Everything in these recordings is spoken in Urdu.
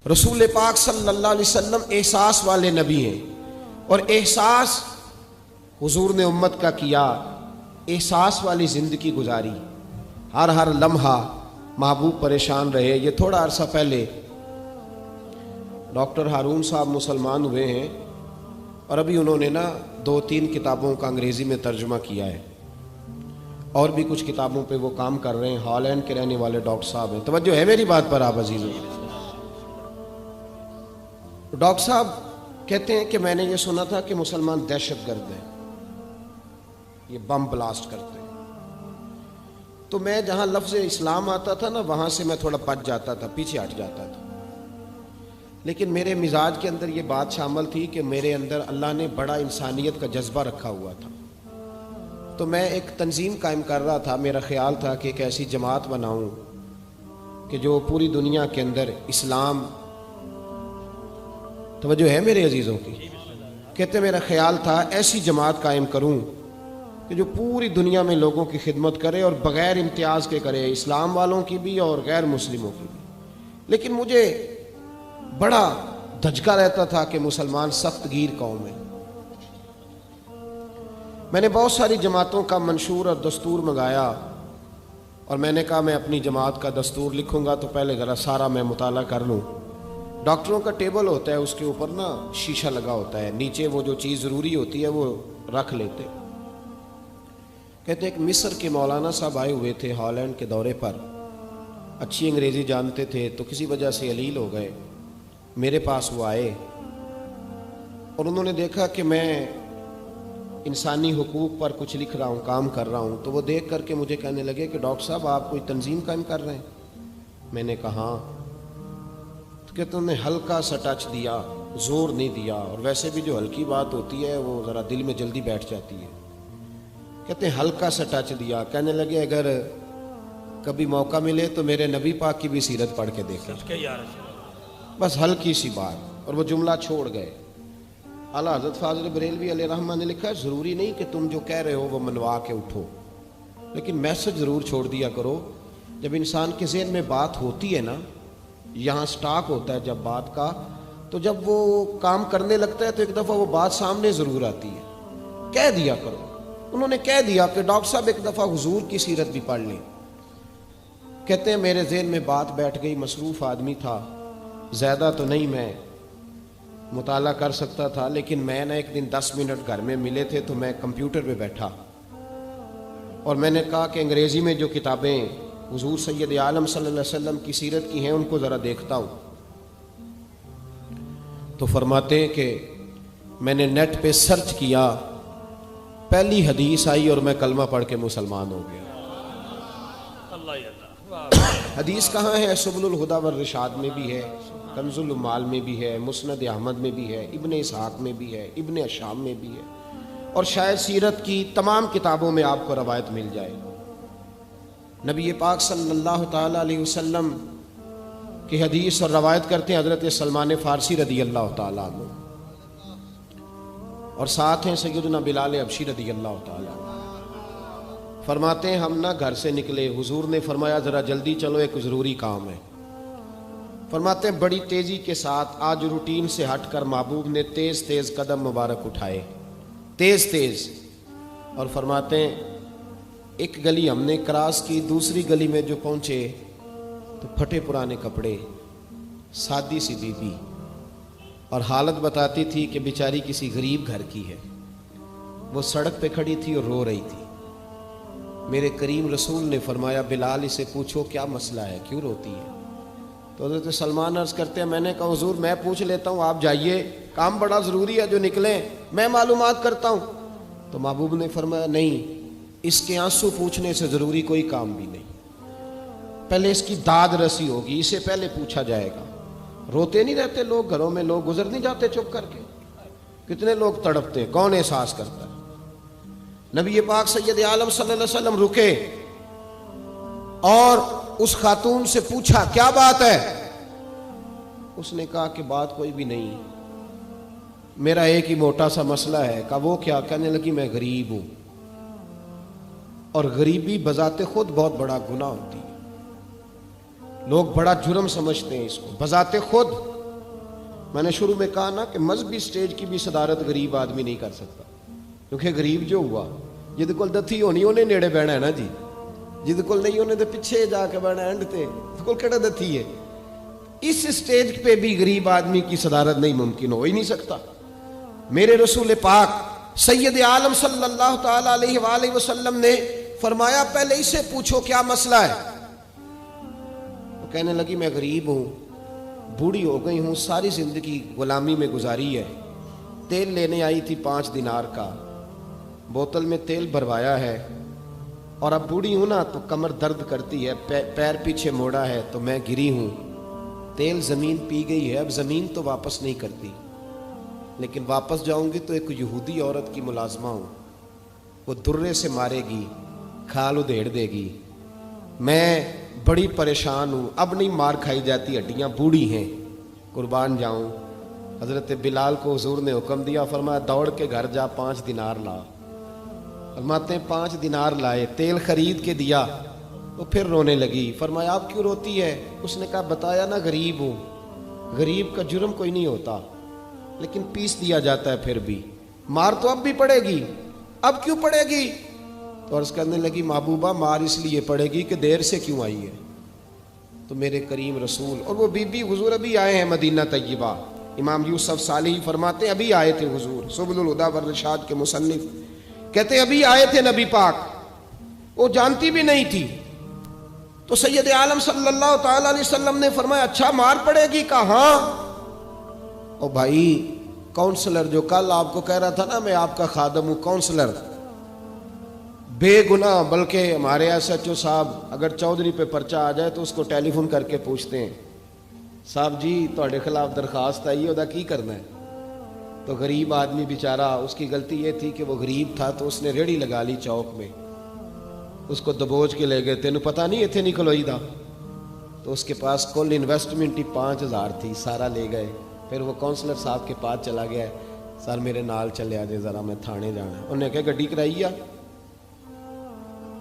رسول پاک صلی اللہ علیہ وسلم احساس والے نبی ہیں، اور احساس حضور نے امت کا کیا، احساس والی زندگی گزاری، ہر لمحہ محبوب پریشان رہے۔ یہ تھوڑا عرصہ پہلے ڈاکٹر ہارون صاحب مسلمان ہوئے ہیں، اور ابھی انہوں نے 2-3 کتابوں کا انگریزی میں ترجمہ کیا ہے، اور بھی کچھ کتابوں پہ وہ کام کر رہے ہیں۔ ہالینڈ کے رہنے والے ڈاکٹر صاحب ہیں۔ توجہ ہے میری بات پر آپ عزیزوں؟ ڈاکٹر صاحب کہتے ہیں کہ میں نے یہ سنا تھا کہ مسلمان دہشت گرد ہیں، یہ بم بلاسٹ کرتے ہیں۔ تو میں جہاں لفظ اسلام آتا تھا وہاں سے میں تھوڑا بچ جاتا تھا، پیچھے ہٹ جاتا تھا، لیکن میرے مزاج کے اندر یہ بات شامل تھی کہ میرے اندر اللہ نے بڑا انسانیت کا جذبہ رکھا ہوا تھا۔ تو میں ایک تنظیم قائم کر رہا تھا، میرا خیال تھا کہ ایک ایسی جماعت بناؤں کہ جو پوری دنیا کے اندر اسلام، توجہ ہے میرے عزیزوں کی، کہتے میرا خیال تھا ایسی جماعت قائم کروں کہ جو پوری دنیا میں لوگوں کی خدمت کرے اور بغیر امتیاز کے کرے، اسلام والوں کی بھی اور غیر مسلموں کی بھی۔ لیکن مجھے بڑا دھچکا رہتا تھا کہ مسلمان سخت گیر قوم ہے۔ میں نے بہت ساری جماعتوں کا منشور اور دستور منگایا، اور میں نے کہا میں اپنی جماعت کا دستور لکھوں گا تو پہلے ذرا سارا میں مطالعہ کر لوں۔ ڈاکٹروں کا ٹیبل ہوتا ہے، اس کے اوپر شیشہ لگا ہوتا ہے، نیچے وہ جو چیز ضروری ہوتی ہے وہ رکھ لیتے۔ کہتے ہیں کہ مصر کے مولانا صاحب آئے ہوئے تھے ہالینڈ کے دورے پر، اچھی انگریزی جانتے تھے، تو کسی وجہ سے علیل ہو گئے۔ میرے پاس وہ آئے اور انہوں نے دیکھا کہ میں انسانی حقوق پر کچھ لکھ رہا ہوں، کام کر رہا ہوں، تو وہ دیکھ کر کے مجھے کہنے لگے کہ ڈاکٹر صاحب آپ کوئی تنظیم قائم کر رہے ہیں؟ میں نے کہا ہاں۔ تو کہتے انہوں نے ہلکا سا ٹچ دیا، زور نہیں دیا، اور ویسے بھی جو ہلکی بات ہوتی ہے وہ ذرا دل میں جلدی بیٹھ جاتی ہے۔ کہتے ہیں ہلکا سا ٹچ دیا، کہنے لگے اگر کبھی موقع ملے تو میرے نبی پاک کی بھی سیرت پڑھ کے دیکھیں، بس ہلکی سی بات، اور وہ جملہ چھوڑ گئے۔ اعلیٰ حضرت فاضل بریلوی علیہ رحمہ نے لکھا ہے ضروری نہیں کہ تم جو کہہ رہے ہو وہ منوا کے اٹھو، لیکن میسج ضرور چھوڑ دیا کرو۔ جب انسان کے ذہن میں بات ہوتی ہے یہاں سٹاک ہوتا ہے جب بات کا، تو جب وہ کام کرنے لگتا ہے تو ایک دفعہ وہ بات سامنے ضرور آتی ہے، کہہ دیا کرو۔ انہوں نے کہہ دیا کہ ڈاکٹر صاحب ایک دفعہ حضور کی سیرت بھی پڑھ لیں۔ کہتے ہیں میرے ذہن میں بات بیٹھ گئی، مصروف آدمی تھا، زیادہ تو نہیں میں مطالعہ کر سکتا تھا، لیکن میں ایک دن 10 منٹ گھر میں ملے تھے تو میں کمپیوٹر پہ بیٹھا، اور میں نے کہا کہ انگریزی میں جو کتابیں حضور سید عالم صلی اللہ علیہ وسلم کی سیرت کی ہیں ان کو ذرا دیکھتا ہوں۔ تو فرماتے ہیں کہ میں نے نیٹ پہ سرچ کیا، پہلی حدیث آئی اور میں کلمہ پڑھ کے مسلمان ہو گیا۔ حدیث کہاں ہے؟ سبل الہدی والرشاد میں بھی ہے، کنز العمال میں بھی ہے، مسند احمد میں بھی ہے، ابن اسحاق میں بھی ہے، ابن اشام میں بھی ہے، اور شاید سیرت کی تمام کتابوں میں آپ کو روایت مل جائے۔ نبی پاک صلی اللہ تعالی علیہ وسلم کی حدیث اور روایت کرتے ہیں حضرت سلمان فارسی رضی اللہ تعالیٰ عنہ، اور ساتھ ہیں سیدنا بلال حبشی رضی اللہ تعالیٰ عنہ۔ فرماتے ہیں ہم گھر سے نکلے، حضور نے فرمایا ذرا جلدی چلو ایک ضروری کام ہے۔ فرماتے ہیں بڑی تیزی کے ساتھ آج روٹین سے ہٹ کر محبوب نے تیز تیز قدم مبارک اٹھائے، تیز تیز، اور فرماتے ہیں ایک گلی ہم نے کراس کی، دوسری گلی میں جو پہنچے تو پھٹے پرانے کپڑے، سادی سی بی بی، اور حالت بتاتی تھی کہ بیچاری کسی غریب گھر کی ہے۔ وہ سڑک پہ کھڑی تھی اور رو رہی تھی۔ میرے کریم رسول نے فرمایا بلال اسے پوچھو کیا مسئلہ ہے، کیوں روتی ہے؟ تو حضرت سلمان عرض کرتے ہیں میں نے کہا حضور میں پوچھ لیتا ہوں، آپ جائیے، کام بڑا ضروری ہے جو نکلیں، میں معلومات کرتا ہوں۔ تو محبوب نے فرمایا نہیں، اس کے آنسو پوچھنے سے ضروری کوئی کام بھی نہیں، پہلے اس کی داد رسی ہوگی، اسے پہلے پوچھا جائے گا۔ روتے نہیں رہتے لوگ گھروں میں، لوگ گزر نہیں جاتے چپ کر کے؟ کتنے لوگ تڑپتے، کون احساس کرتا ہے؟ نبی پاک سید عالم صلی اللہ علیہ وسلم رکے اور اس خاتون سے پوچھا کیا بات ہے؟ اس نے کہا کہ بات کوئی بھی نہیں، میرا ایک ہی موٹا سا مسئلہ ہے۔ کہا وہ کیا؟ کہنے لگی میں غریب ہوں، اور غریبی بذات خود بہت بڑا گناہ ہوتی ہے، لوگ بڑا جرم سمجھتے ہیں اس کو، بذات خود میں نے شروع میں کہا نا کہ مذہبی سٹیج کی بھی صدارت غریب آدمی نہیں کر سکتا، کیونکہ غریب جو ہوا جہد کول دتھی ہونی انہیں نیڑے بہنا ہے نا جی، جہد کول نہیں انہیں تو پیچھے جا کے بہنا اینڈ تے کول کہڑا دتھی ہے۔ اس سٹیج پہ بھی غریب آدمی کی صدارت نہیں ممکن ہو ہی نہیں سکتا۔ میرے رسول پاک سید عالم صلی اللہ تعالی علیہ وآلہ وسلم نے فرمایا پہلے اسے پوچھو کیا مسئلہ ہے۔ وہ کہنے لگی میں غریب ہوں، بوڑھی ہو گئی ہوں، ساری زندگی غلامی میں گزاری ہے، تیل لینے آئی تھی 5 دینار کا، بوتل میں تیل بھروایا ہے، اور اب بوڑھی ہوں نا تو کمر درد کرتی ہے، پیر پیچھے موڑا ہے تو میں گری ہوں، تیل زمین پی گئی ہے، اب زمین تو واپس نہیں کرتی، لیکن واپس جاؤں گی تو ایک یہودی عورت کی ملازمہ ہوں، وہ درے سے مارے گی، کھال ادھیڑ دے گی، میں بڑی پریشان ہوں، اب نہیں مار کھائی جاتی، ہڈیاں بوڑھی ہیں، قربان جاؤں۔ حضرت بلال کو حضور نے حکم دیا، فرمایا دوڑ کے گھر جا 5 دینار لا۔ فرماتے ہیں 5 دینار لائے، تیل خرید کے دیا، وہ پھر رونے لگی۔ فرمایا آپ کیوں روتی ہے؟ اس نے کہا بتایا نا غریب ہوں، غریب کا جرم کوئی نہیں ہوتا، لیکن پیس دیا جاتا ہے، پھر بھی مار تو اب بھی پڑے گی، اب کیوں پڑے گی؟ تو عرض کرنے لگی محبوبہ مار اس لیے پڑے گی کہ دیر سے کیوں آئی ہے۔ تو میرے کریم رسول، اور وہ بی بی حضور ابھی آئے ہیں مدینہ طیبہ، امام یوسف صالحی فرماتے ہیں ابھی آئے تھے حضور، سبل الہدیٰ والرشاد کے مصنف کہتے ہیں ابھی آئے تھے نبی پاک، وہ جانتی بھی نہیں تھی۔ تو سید عالم صلی اللہ تعالی علیہ وسلم نے فرمایا اچھا مار پڑے گی؟ کہا ہاں۔ او بھائی کونسلر جو کل آپ کو کہہ رہا تھا نا میں آپ کا خادم ہوں، کونسلر بے گناہ، بلکہ ہمارے ایس ایچ او صاحب اگر چودھری پہ پرچہ آ جائے تو اس کو ٹیلی فون کر کے پوچھتے ہیں صاحب جی تہاڈے خلاف درخواست آئی ہے، کی کرنا ہے؟ تو غریب آدمی بیچارہ، اس کی غلطی یہ تھی کہ وہ غریب تھا تو اس نے ریڑھی لگا لی چوک میں، اس کو دبوچ کے لے گئے، تینوں پتہ نہیں اتنے نہیں کھلوئی دا، تو اس کے پاس کل انویسٹمنٹ ہی 5000 تھی، سارا لے گئے۔ پھر وہ کونسلر صاحب کے پاس چلا گیا ہے، سر میرے نال چلے آ جائے ذرا میں تھانے جانا ہے۔ انہوں نے کہا گڈی کرائی ہے،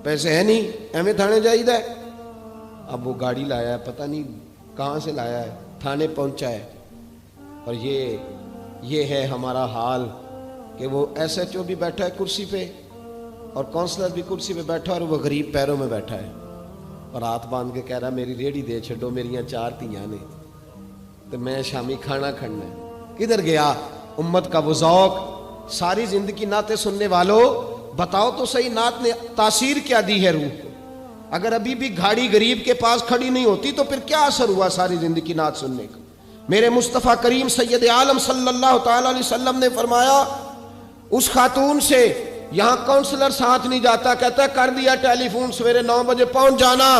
پیسے ہے نہیں ایویں تھانے جائیدا ہے۔ اب وہ گاڑی لایا ہے، پتہ نہیں کہاں سے لایا ہے، تھانے پہنچا ہے، اور یہ ہے ہمارا حال کہ وہ ایس ایچ او بھی بیٹھا ہے کرسی پہ اور کونسلر بھی کرسی پہ بیٹھا اور وہ غریب پیروں میں بیٹھا ہے، اور ہاتھ باندھ کے کہہ رہا میری ریڑھی دے چھڈو، میریاں 4 دھیاں نے تو میں شامی کھانا کھڑنا ہے۔ کدھر گیا امت کا وہ ذوق؟ ساری زندگی نعتیں سننے والوں بتاؤ تو صحیح نعت نے تاثیر کیا دی ہے روح کو؟ اگر ابھی بھی گھاڑی غریب کے پاس کھڑی نہیں ہوتی تو پھر کیا اثر ہوا ساری زندگی نعت سننے کا؟ میرے مصطفیٰ کریم سید عالم صلی اللہ تعالی علیہ وسلم نے فرمایا اس خاتون سے یہاں کونسلر ساتھ نہیں جاتا، کہتا ہے کر دیا ٹیلی فون، سویرے 9 بجے پہنچ جانا۔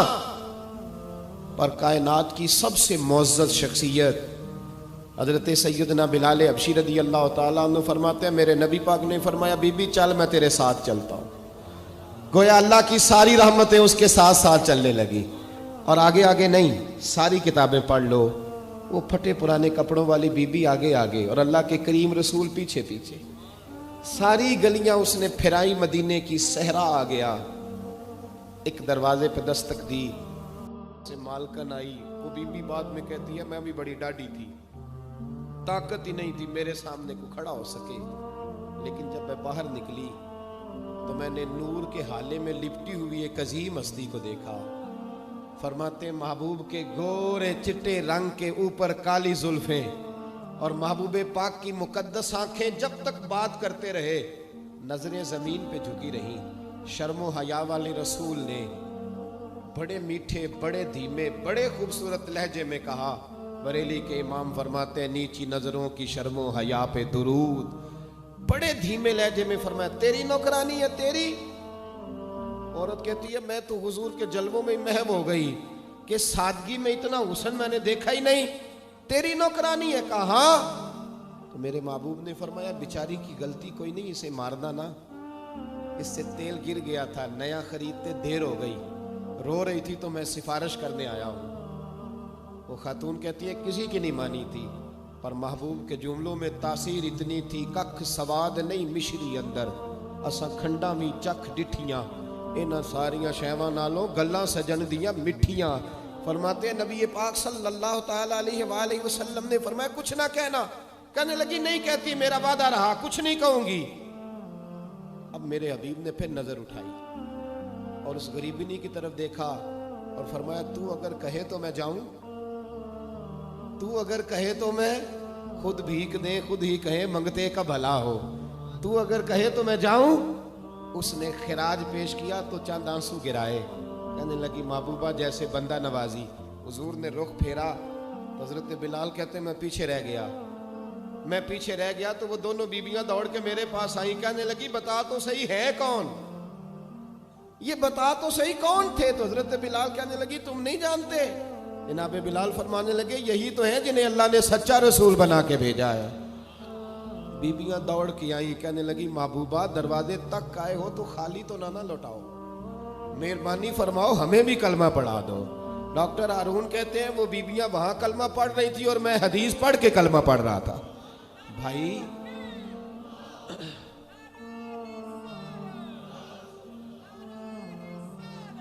پر کائنات کی سب سے معزز شخصیت حضرت سیدنا بلال حبشی رضی اللہ تعالیٰ عنہ فرماتے ہیں میرے نبی پاک نے فرمایا بی بی چل میں تیرے ساتھ چلتا ہوں، گویا اللہ کی ساری رحمتیں اس کے ساتھ ساتھ چلنے لگی۔ اور آگے آگے نہیں، ساری کتابیں پڑھ لو، وہ پھٹے پرانے کپڑوں والی بی بی آگے آگے اور اللہ کے کریم رسول پیچھے پیچھے، ساری گلیاں اس نے پھرائی، مدینے کی صحرا آ گیا، ایک دروازے پہ دستک دی، سے مالکن آئی، وہ بی بی بعد میں کہتی ہے میں بھی بڑی ڈاڈی تھی، طاقت ہی نہیں تھی میرے سامنے کو کھڑا ہو سکے، لیکن جب میں باہر نکلی تو میں نے نور کے حالے میں لپٹی ہوئی ایک عظیم ہستی کو دیکھا۔ فرماتے محبوب کے گورے چٹے رنگ کے اوپر کالی زلفیں اور محبوب پاک کی مقدس آنکھیں جب تک بات کرتے رہے نظریں زمین پہ جھکی رہی۔ شرم و حیا والے رسول نے بڑے میٹھے، بڑے دھیمے، بڑے خوبصورت لہجے میں کہا، بریلی کے امام فرماتے ہیں نیچی نظروں کی شرم و حیا پہ درود، بڑے دھیمے لہجے میں فرمایا تیری نوکرانی ہے تیری؟ عورت کہتی ہے میں تو حضور کے جلووں میں محو ہو گئی کہ سادگی میں اتنا حسن میں نے دیکھا ہی نہیں، تیری نوکرانی ہے؟ کہا ہاں۔ تو میرے محبوب نے فرمایا بیچاری کی غلطی کوئی نہیں، اسے مارنا نا، اس سے تیل گر گیا تھا، نیا خریدتے دیر ہو گئی، رو رہی تھی تو میں سفارش کرنے آیا ہوں۔ وہ خاتون کہتی ہے کسی کی نہیں مانی تھی، پر محبوب کے جملوں میں تاثیر اتنی تھی، ککھ سواد نہیں مشری اندر، اساں کھنڈا بھی چکھ ڈٹھیاں، انہاں ساریاں شیواں نالوں گلاں سجن دیاں مٹھیاں، فرماتے ہیں نبی پاک صلی اللہ تعالی علیہ وآلہ وسلم نے فرمایا کچھ نہ کہنا. کہنے لگی نہیں کہتی، میرا وعدہ رہا، کچھ نہیں کہوں گی. اب میرے حبیب نے پھر نظر اٹھائی اور اس غریبنی کی طرف دیکھا اور فرمایا تو اگر کہے تو میں جاؤں، تو اگر کہے تو میں خود بھیک دیں، خود ہی کہے منگتے کا بھلا ہو، تو اگر کہے تو میں جاؤں. اس نے خراج پیش کیا تو چند آنسو گرائے. کہنے لگی محبوبہ جیسے بندہ نوازی. حضور نے رخ پھیرا تو حضرت بلال کہتے ہیں میں پیچھے رہ گیا تو وہ دونوں بیویاں دوڑ کے میرے پاس آئیں. کہنے لگی بتا تو صحیح ہے کون، یہ بتا تو صحیح کون تھے. تو حضرت بلال کہنے لگی تم نہیں جانتے. جناب بلال فرمانے لگے یہی تو ہیں جنہیں اللہ نے سچا رسول بنا کے بھیجا ہے. بیبیاں دوڑ کے آئیں. کہنے لگی محبوبہ دروازے تک آئے ہو تو خالی تو نہ لوٹاؤ، مہربانی فرماؤ ہمیں بھی کلمہ پڑھا دو. ڈاکٹر ہارون کہتے ہیں وہ بیبیاں وہاں کلمہ پڑھ رہی تھی اور میں حدیث پڑھ کے کلمہ پڑھ رہا تھا. بھائی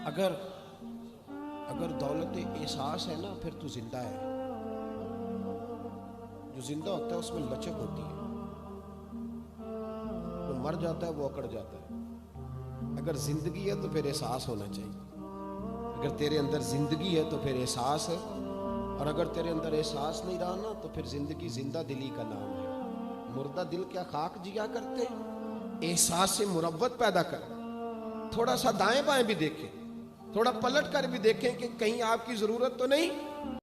اگر دولت احساس ہے نا پھر تو زندہ ہے. جو زندہ ہوتا ہے اس میں لچک ہوتی ہے، جو مر جاتا ہے وہ اکڑ جاتا ہے. اگر زندگی ہے تو پھر احساس ہونا چاہیے. اگر تیرے اندر زندگی ہے تو پھر احساس ہے، اور اگر تیرے اندر احساس نہیں رہا نا تو پھر زندگی زندہ دلی کا نام ہے. مردہ دل کیا خاک جیا کرتے، احساس سے مروت پیدا کر. تھوڑا سا دائیں بائیں بھی دیکھیں، تھوڑا پلٹ کر بھی دیکھیں کہ کہیں آپ کی ضرورت تو نہیں.